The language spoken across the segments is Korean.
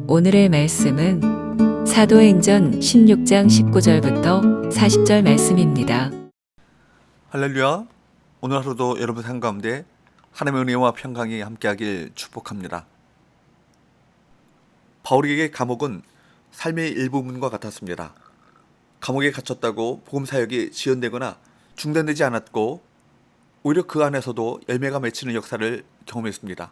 오늘의 말씀은 사도행전 16장 19절부터 40절 말씀입니다. 할렐루야. 오늘 하루도 여러분 삶 가운데 하나님의 은혜와 평강이 함께하길 축복합니다. 바울에게 감옥은 삶의 일부분과 같았습니다. 감옥에 갇혔다고 복음 사역이 지연되거나 중단되지 않았고 오히려 그 안에서도 열매가 맺히는 역사를 경험했습니다.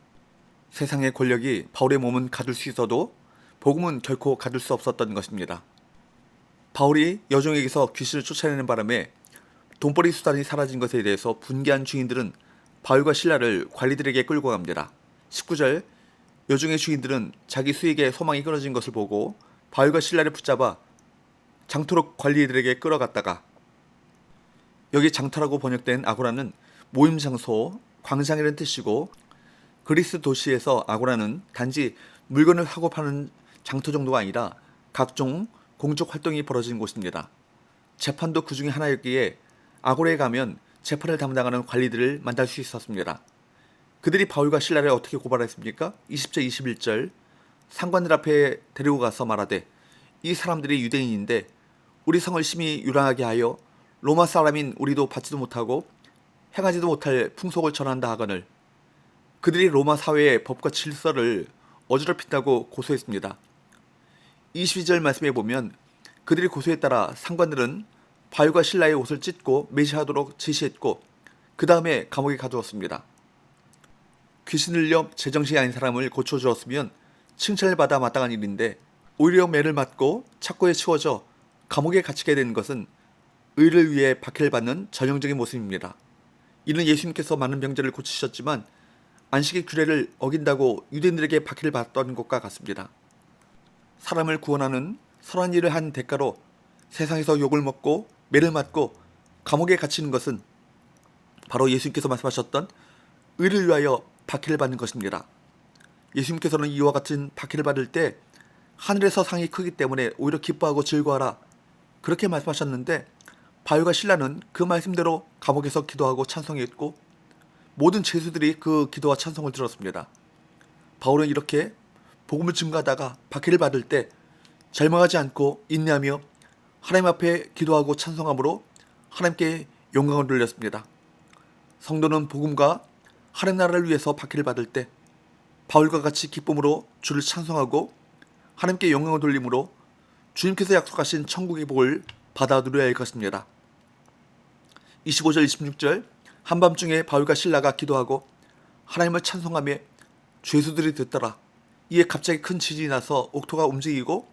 세상의 권력이 바울의 몸은 가둘 수 있어도 복음은 결코 가둘 수 없었던 것입니다. 바울이 여종에게서 귀신을 쫓아내는 바람에 돈벌이 수단이 사라진 것에 대해서 분개한 주인들은 바울과 실라를 관리들에게 끌고 갑니다. 19절, 여종의 주인들은 자기 수익에 소망이 끊어진 것을 보고 바울과 실라를 붙잡아 장터로 관리들에게 끌어갔다가, 여기 장터라고 번역된 아고라는 모임 장소, 광장이라는 뜻이고, 그리스 도시에서 아고라는 단지 물건을 사고 파는 장터 정도가 아니라 각종 공적 활동이 벌어진 곳입니다. 재판도 그 중에 하나였기에 아고라에 가면 재판을 담당하는 관리들을 만날 수 있었습니다. 그들이 바울과 실라를 어떻게 고발했습니까? 20절 21절, 상관들 앞에 데리고 가서 말하되 이 사람들이 유대인인데 우리 성을 심히 유랑하게 하여 로마 사람인 우리도 받지도 못하고 행하지도 못할 풍속을 전한다 하거늘, 그들이 로마 사회의 법과 질서를 어지럽힌다고 고소했습니다. 22절 말씀에 보면 그들이 고소에 따라 상관들은 바울과 실라의 옷을 찢고 매시하도록 지시했고 그 다음에 감옥에 가두었습니다. 귀신 들려 제정신이 아닌 사람을 고쳐주었으면 칭찬을 받아 마땅한 일인데 오히려 매를 맞고 착고에 치워져 감옥에 갇히게 된 것은 의를 위해 박해를 받는 전형적인 모습입니다. 이는 예수님께서 많은 병자를 고치셨지만 안식의 규례를 어긴다고 유대인들에게 박해를 받았던 것과 같습니다. 사람을 구원하는 선한 일을 한 대가로 세상에서 욕을 먹고 매를 맞고 감옥에 갇히는 것은 바로 예수님께서 말씀하셨던 의를 위하여 박해를 받는 것입니다. 예수님께서는 이와 같은 박해를 받을 때 하늘에서 상이 크기 때문에 오히려 기뻐하고 즐거워하라, 그렇게 말씀하셨는데 바울과 실라는 그 말씀대로 감옥에서 기도하고 찬송했고 모든 죄수들이 그 기도와 찬송을 들었습니다. 바울은 이렇게 복음을 증거하다가 박해를 받을 때 절망하지 않고 인내하며 하나님 앞에 기도하고 찬송함으로 하나님께 영광을 돌렸습니다. 성도는 복음과 하나님 나라를 위해서 박해를 받을 때 바울과 같이 기쁨으로 주를 찬송하고 하나님께 영광을 돌림으로 주님께서 약속하신 천국의 복을 받아 누려야 할 것입니다. 25절 26절, 한밤중에 바울과 실라가 기도하고 하나님을 찬송하며 죄수들이 듣더라. 이에 갑자기 큰 지진이 나서 옥토가 움직이고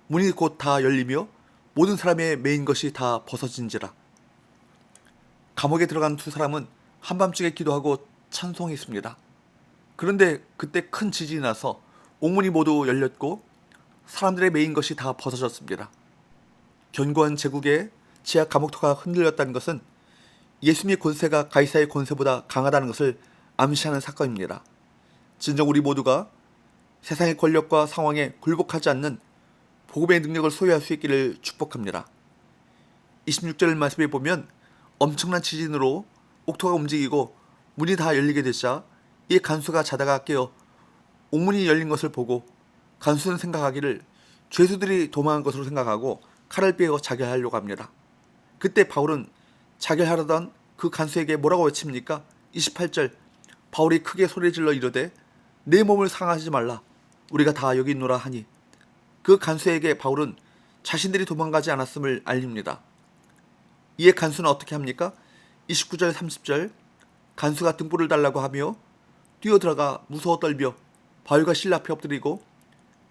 문이 곧 다 열리며 모든 사람의 매인 것이 다 벗어진지라. 감옥에 들어간 두 사람은 한밤중에 기도하고 찬송했습니다. 그런데 그때 큰 지진이 나서 옥문이 모두 열렸고 사람들의 매인 것이 다 벗어졌습니다. 견고한 제국의 지하 감옥토가 흔들렸다는 것은 예수님의 권세가 가이사의 권세보다 강하다는 것을 암시하는 사건입니다. 진정 우리 모두가 세상의 권력과 상황에 굴복하지 않는 복음의 능력을 소유할 수 있기를 축복합니다. 26절 말씀에 보면 엄청난 지진으로 옥토가 움직이고 문이 다 열리게 되자 이 간수가 자다가 깨어 옥문이 열린 것을 보고 간수는 생각하기를 죄수들이 도망한 것으로 생각하고 칼을 빼어 자결하려고 합니다. 그때 바울은 자결하려던 그 간수에게 뭐라고 외칩니까? 28절, 바울이 크게 소리질러 이르되 내 몸을 상하지 말라, 우리가 다 여기 있노라 하니, 그 간수에게 바울은 자신들이 도망가지 않았음을 알립니다. 이에 간수는 어떻게 합니까? 29절 30절, 간수가 등불을 달라고 하며 뛰어들어가 무서워 떨며 바울과 실라 앞에 엎드리고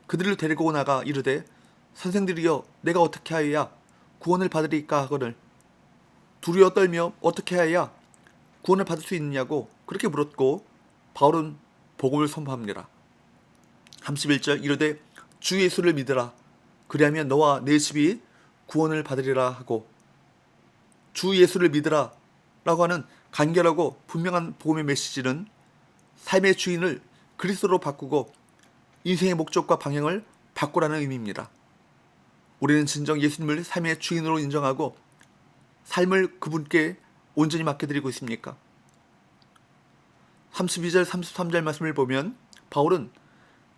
그들을 데리고 나가 이르되 선생들이여 내가 어떻게 하여야 구원을 받으리까 하거늘, 두려워 떨며 어떻게 하여야 구원을 받을 수 있느냐고 그렇게 물었고 바울은 복음을 선포합니다. 31절, 이르되 주 예수를 믿으라, 그리하면 너와 내 집이 구원을 받으리라 하고, 주 예수를 믿으라 라고 하는 간결하고 분명한 복음의 메시지는 삶의 주인을 그리스도로 바꾸고 인생의 목적과 방향을 바꾸라는 의미입니다. 우리는 진정 예수님을 삶의 주인으로 인정하고 삶을 그분께 온전히 맡겨드리고 있습니까? 32절 33절 말씀을 보면 바울은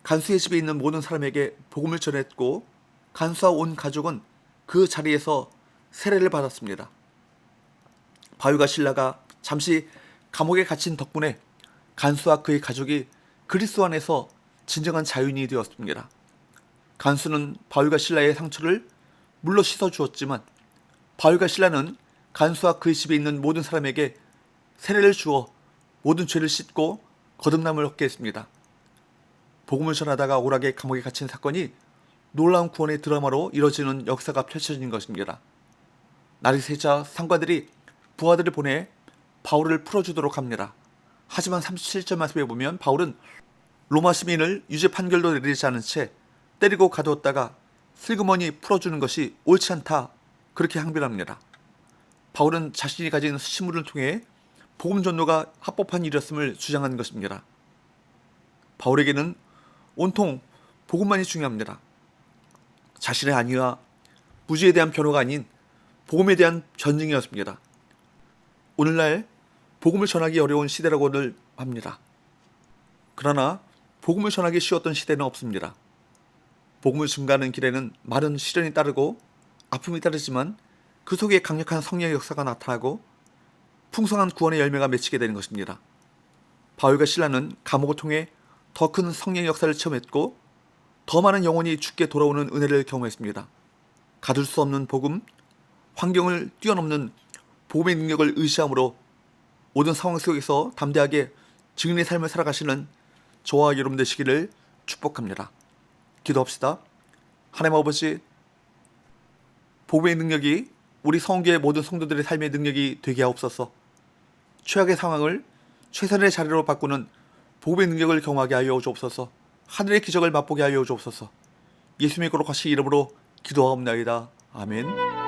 간수의 집에 있는 모든 사람에게 복음을 전했고 간수와 온 가족은 그 자리에서 세례를 받았습니다. 바울과 실라가 잠시 감옥에 갇힌 덕분에 간수와 그의 가족이 그리스도 안에서 진정한 자유인이 되었습니다. 간수는 바울과 실라의 상처를 물로 씻어 주었지만 바울과 실라는 간수와 그의 집에 있는 모든 사람에게 세례를 주어 모든 죄를 씻고 거듭남을 얻게 했습니다. 복음을 전하다가 오락의 감옥에 갇힌 사건이 놀라운 구원의 드라마로 이뤄지는 역사가 펼쳐진 것입니다. 날이 새자 상관들이 부하들을 보내 바울을 풀어주도록 합니다. 하지만 37절 말씀에 보면 바울은 로마 시민을 유죄 판결도 내리지 않은 채 때리고 가두었다가 슬그머니 풀어주는 것이 옳지 않다, 그렇게 항변합니다. 바울은 자신이 가진 수신물을 통해 복음 전도가 합법한 일이었음을 주장한 것입니다. 바울에게는 온통 복음만이 중요합니다. 자신의 안위와 무지에 대한 변호가 아닌 복음에 대한 전쟁이었습니다. 오늘날 복음을 전하기 어려운 시대라고들 합니다. 그러나 복음을 전하기 쉬웠던 시대는 없습니다. 복음을 증가하는 길에는 많은 시련이 따르고 아픔이 따르지만 그 속에 강력한 성령의 역사가 나타나고 풍성한 구원의 열매가 맺히게 되는 것입니다. 바울과 실라는 감옥을 통해 더 큰 성령의 역사를 체험했고 더 많은 영혼이 주께 돌아오는 은혜를 경험했습니다. 가둘 수 없는 복음, 환경을 뛰어넘는 복음의 능력을 의지함으로 모든 상황 속에서 담대하게 증인의 삶을 살아가시는 저와 여러분 되시기를 축복합니다. 기도합시다. 하나님 아버지, 복음의 능력이 우리 성교의 모든 성도들의 삶의 능력이 되게 하옵소서. 최악의 상황을 최선의 자리로 바꾸는 복음의 능력을 경험하게 하여 주옵소서. 하늘의 기적을 맛보게 하여 주옵소서. 예수님의 거룩하신 이름으로 기도하옵나이다. 아멘.